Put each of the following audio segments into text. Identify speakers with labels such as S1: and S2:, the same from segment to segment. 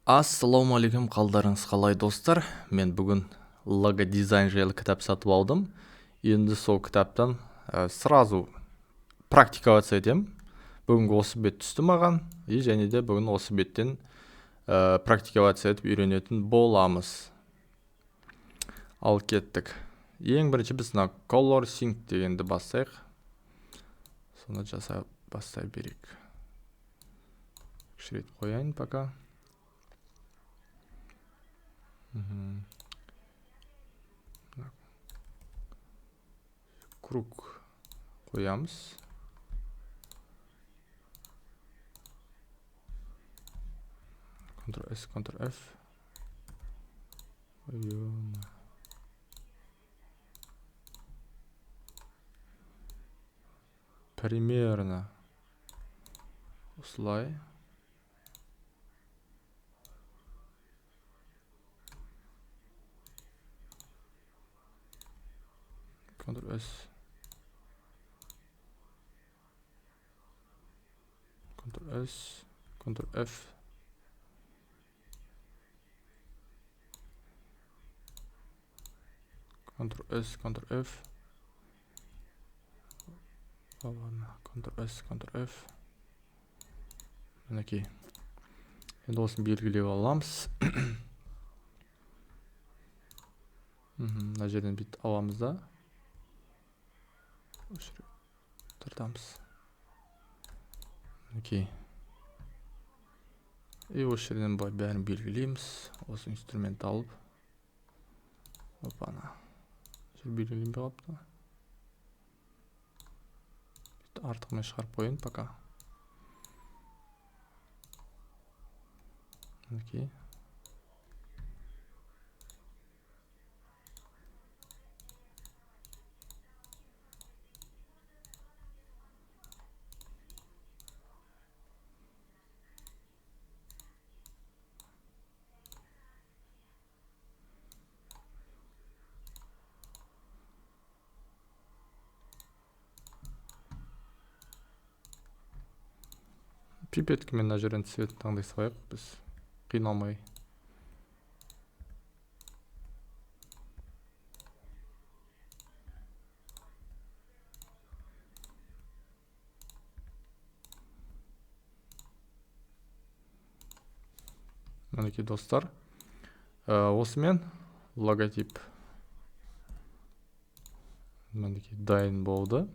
S1: Ассалаумағалейкум, қалдарыңыз қалай достар? Мен бүгін лого дизайн жайлы кітап сатып алдым. Енді сол кітаптан сразу практиковаться етем. Бүгінгі осы бет түсті маған, және де бүгін осы беттен практиковаться етіп үйренетін боламыз. Ал кеттік. Ең бірінші біз color sync дегенді бастайық. Соны бастай берейік. Кішірет қояйын пока. Круг қоямыз. Ctrl-S, Ctrl-F. Примерно осылай. Ctrl-S, Ctrl-S, Ctrl-F. Ctrl-S, Ctrl-F. Ctrl-S, Ctrl-F. Мінекей. Енді осыны белгілеп аламыз. Мына жерден бүйтіп аламыз да. Тартамыз. Мінекей. Осы жерден бәрін белгілейміз. Осы инструмент алып. Опана. Белгілеймін қалыпты. Артығымен шығарып қойын пока. Мінекей. Пипеткімен мына жерден цвет таңдай салайық, біз қиналмай. Мінекей достар, осымен логотип мінекей дайын болды.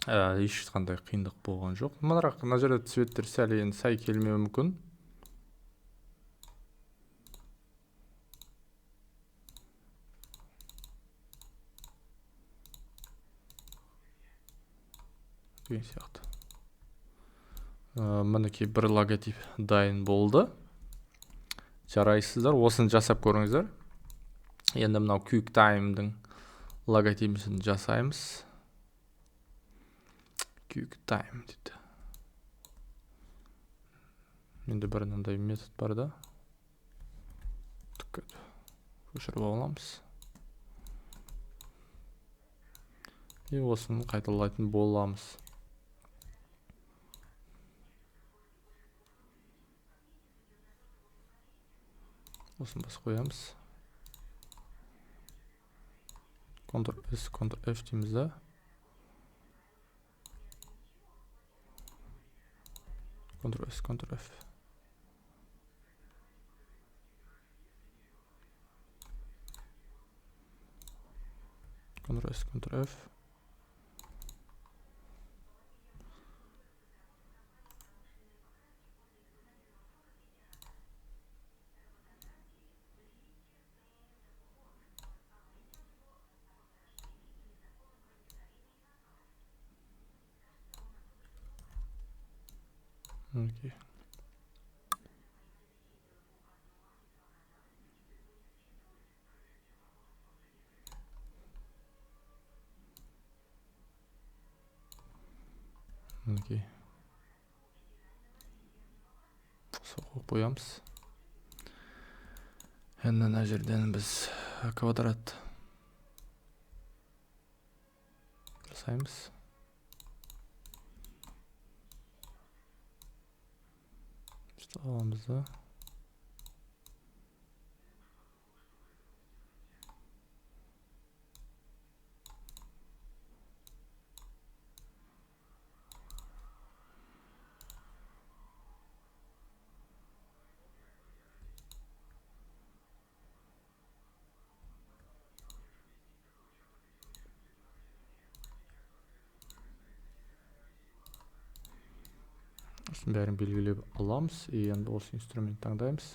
S1: Ешқандай қиындық болған жоқ. Мына жерде цветтер сәл енді сай келмеуі мүмкін. Деген сияқты. Мінекей бір логотип дайын болды. Жарайсыздар, осыны жасап көріңіздер. Енді мынау QuickTime-дің логотипін жасаймыз. QuickTime дейді. Менде бір мынандай метод бар да. Көшіріп аламыз. Осыны қайталайтын боламыз. Осыны бас қоямыз. Ctrl-S, Ctrl-F дейміз да. Ctrl-S, Ctrl-F. Ctrl-S, Ctrl-F. Окей. Окей. Соқып қоямыз. Енді мына жерден біз квадрат жасаймыз. аламыз да. Осының бәрін белгілеп аламыз. Енді осы инструмент таңдаймыз.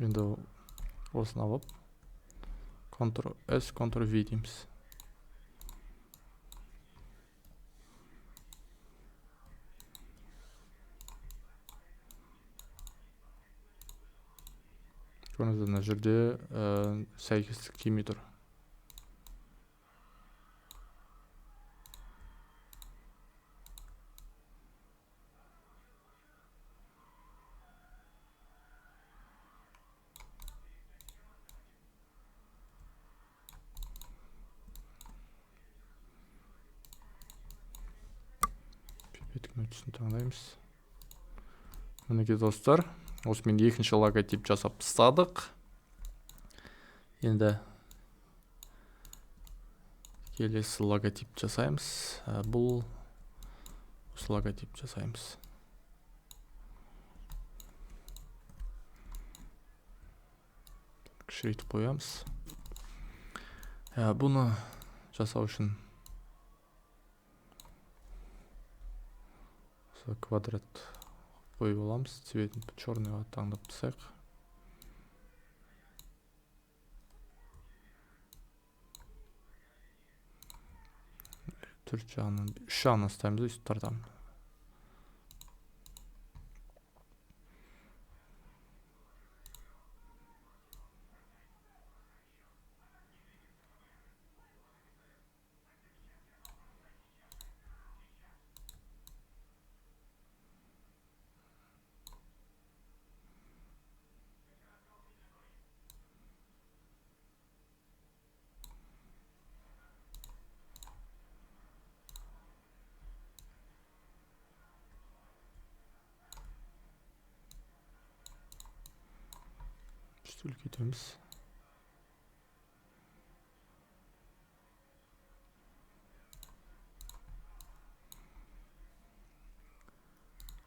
S1: Енді осыны алып, Ctrl-S, Ctrl-V дейміз. Көріңіздер, мына жерде сәйкестік келмей тұр. Пипеттің нүктесін таңдаймыз. Мінекей достар, осымен екінші логотип жасап тастадық. Енді келесі логотип жасаймыз. Бұл осы логотип жасаймыз. Кішірейтіп қоямыз. Бұны жасау үшін квадрат қойып аламыз. Цветін черныйға таңдап тастайық. Төрт жағынан, үш жағынан ұстаймыз, үстіп тартамын. Үлкейтеміз.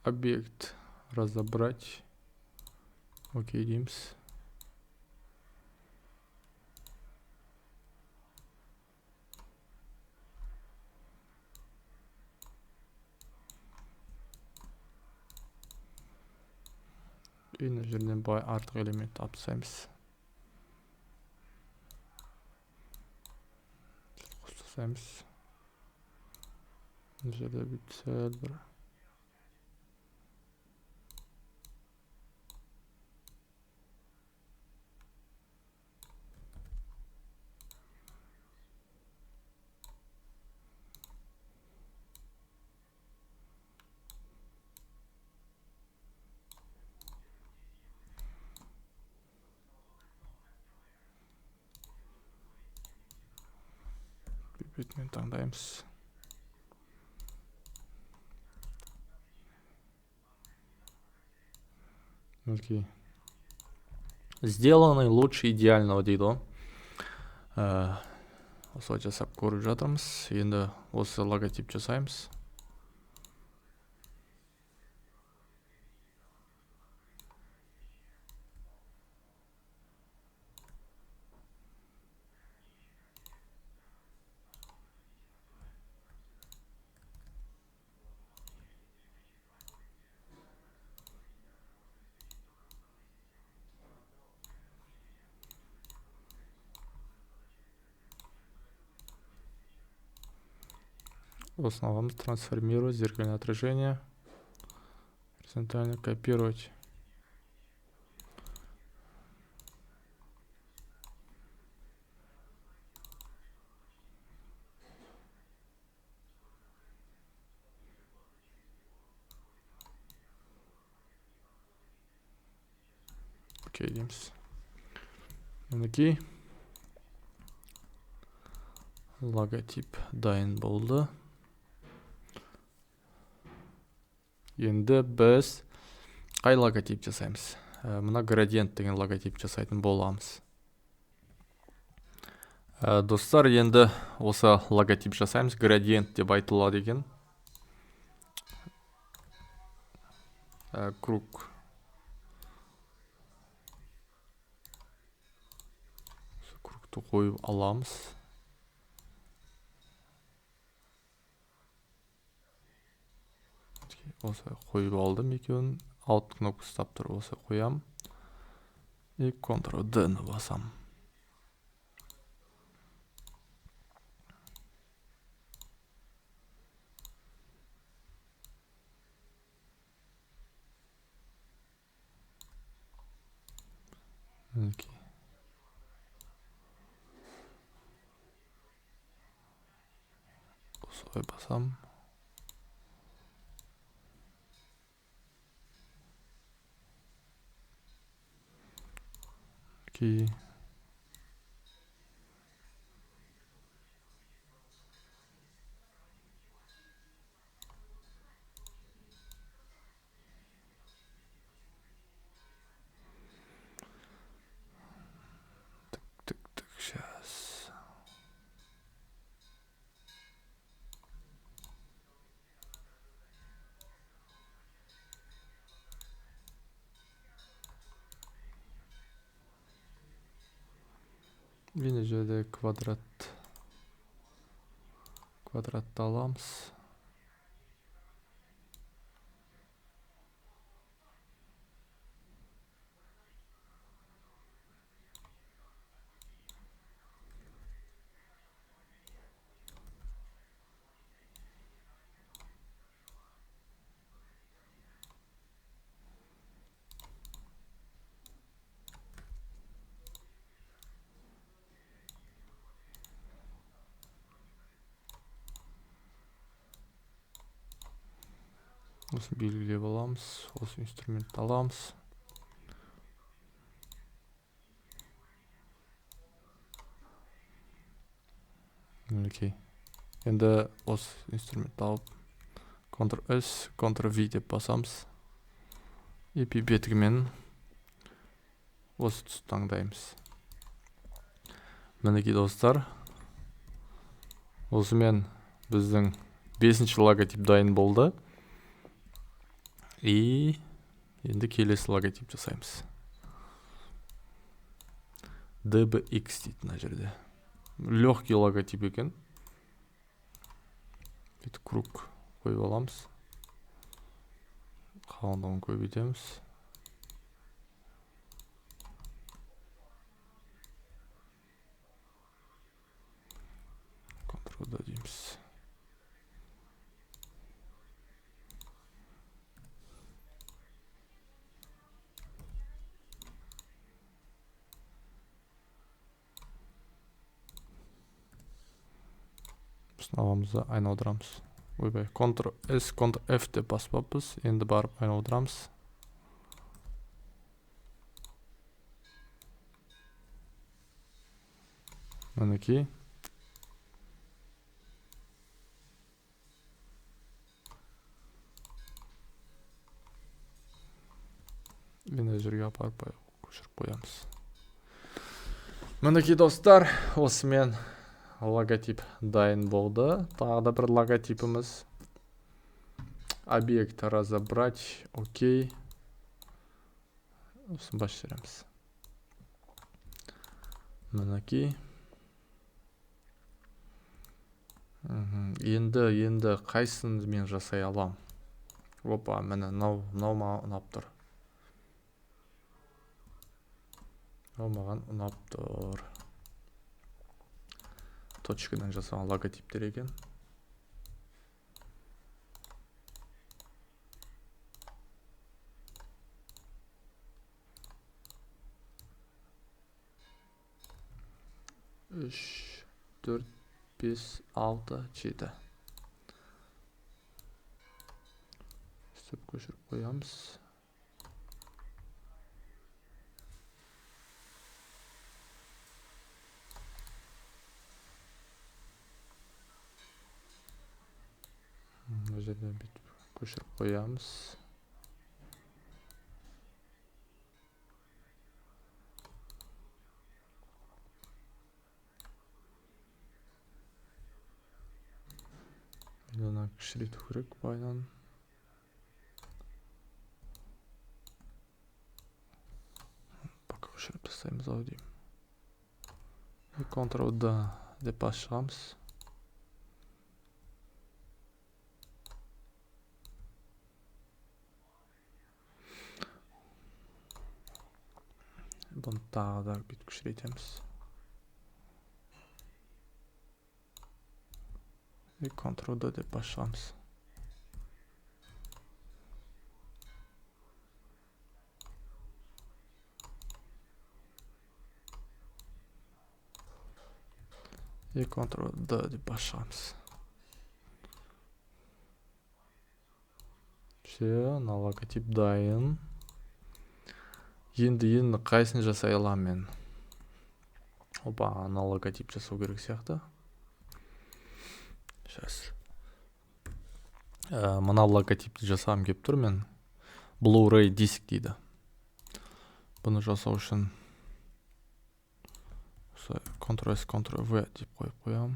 S1: Объект разобрать. Окей дейміз. Мына жерден бай артық элемент алып тастаймыз. Қостасаймыз. Мына жерде сәл бір пипетмен таңдаймыз. Окей. Сделанный лучше идеального дейді. Осы жасап көріп жатырмыз. Енді осы логотип жасаймыз. Осыны аламыз. Трансформировать, зеркальное отражение. Горизонтально копировать. окей дейміз. Мінекей. Логотип дайын болды. Енді біз қай логотип жасаймыз? Мына градиент деген логотип жасайтын боламыз. Достар, енді осы логотип жасаймыз. Градиент деп айтылады екен. Круг. Кругты қойып аламыз. Осы қойып алдым екеуін. Alt кнопкасы тап тұр. Осы қоям. И Ctrl-D-ні басам. Мінекей. Осылай басам. Окей. Так, сейчас. Мына жерде квадратты аламыз. Осы белгілеп аламыз. Осы инструмент аламыз. Мінекей. Енді осы инструмент алып Ctrl-S, Ctrl-V деп басамыз. И пипетімен осы тұсты таңдаймыз. Мінекей достар. Осымен біздің 5-ші логотип дайын болды. И енді келесі логотип жасаймыз. DBX дейді мына жерде. Легкий логотип екен. Бүйтіп круг қойып аламыз. Қалыңдығын көбейтеміз. Ctrl-D дейміз. Сынауымызды айналдырамыз. Ойбай, Ctrl-S, Ctrl-F деп баспаппыз. Енді барып айналдырамыз. Мінекей. Мына жерге апарып көшіріп қоямыз. Мінекей достар, осымен логотип дайын болды. Тағы да бір логотипіміз. Объект разобрать. Окей. Осын başlayамыз. Мінекей. Енді қайсын мен жасай алам. Опа, мені мынау ұнап тұр. Маған ұнап тұр. Точкадан жасаған логотиптер екен. Үш, 4, 5, 6, 7. Сөп көшіріп қоямыз. жерден бүйтіп көшіріп қоямыз. Мына кішірейту керек байдан. Пока көшіріп тастаймыз ау деймін. Ctrl-D деп басып шығамыз. Бұны тағы да бүйтіп кішірейтеміз. Ctrl-D деп басып шығамыз. Ctrl-D деп басып шығамыз. Все, мына логотип дайын. Енді қайсын жасай аламын мен? Опа, ана логотип жасау керек сияқты. Сейчас. Мына логотипті жасағым келіп тұр мен. Blu-ray диск дейді. Бұны жасау үшін Ctrl-S, Ctrl-V деп қойып қоямын.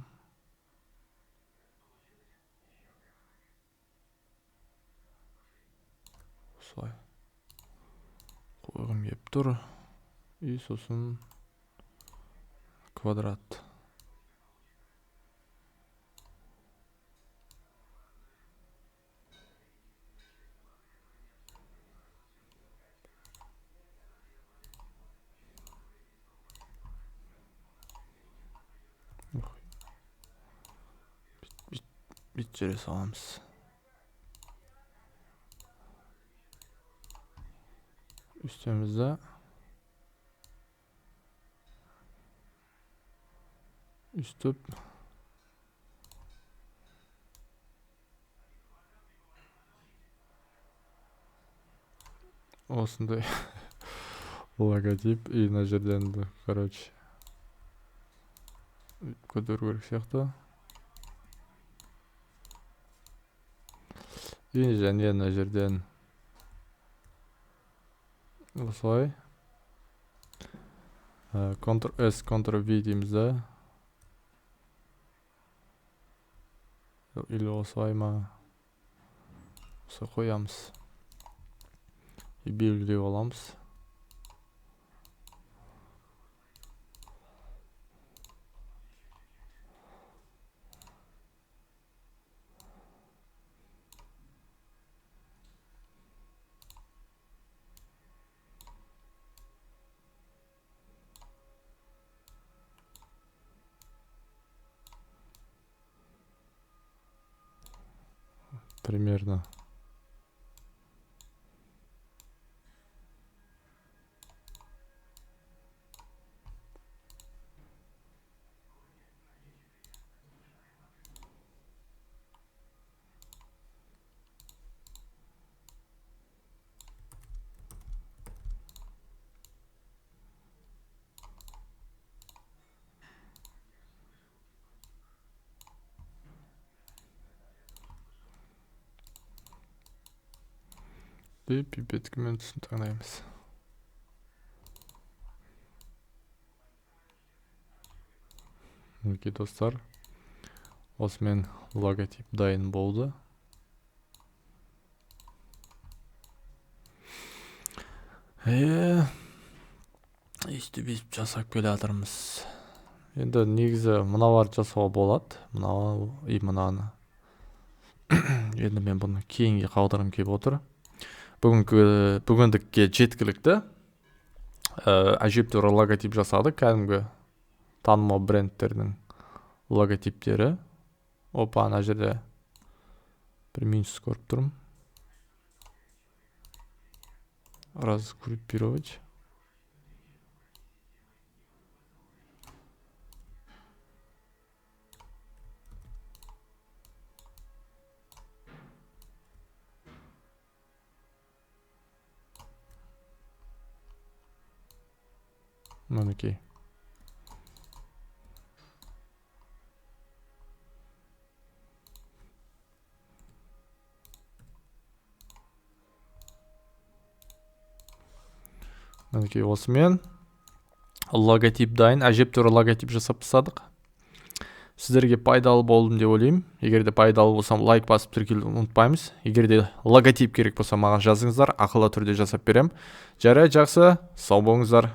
S1: Осылай қойғым келіп тұр. И сосын квадрат. Бүйтіп жере саламыз. Үстемізді үстіп осындай логотип. И мына жерден короче көтеру керек сияқты. И және мына жерден осылай Ctrl-S, Ctrl-V дейміз да. Или осылай ма? Осылай қоямыз. И белгілеп аламыз. Примерно. И пипеткімен түсін таңдаймыз. Мінекей достар, осымен логотип дайын болды. Өйстіп жасап келе жатырмыз. Енді негізі мыналарды жасауға болады. Мынау и мынаны. Енді мен бұны кейінге қалдырғым келіп отыр. Бүгіндікке жеткілікті. Әжептәуір логотип жасады, кәдімгі танымал брендтердің логотиптері. Опа, ана жерде бір минус көріп тұрмын. Разгруппировать. Мінекей. мінекей осымен логотип дайын. Әжептәуір логотип жасап тастадық. Сіздерге пайдалы болдым деп ойлаймын. Егер де пайдалы болсам, лайк басып тіркелуді ұмытпаймыз. Егер де логотип керек болса, маған жазыңыздар, ақылы түрде жасап берем. Жарай, жақсы, сау болыңыздар.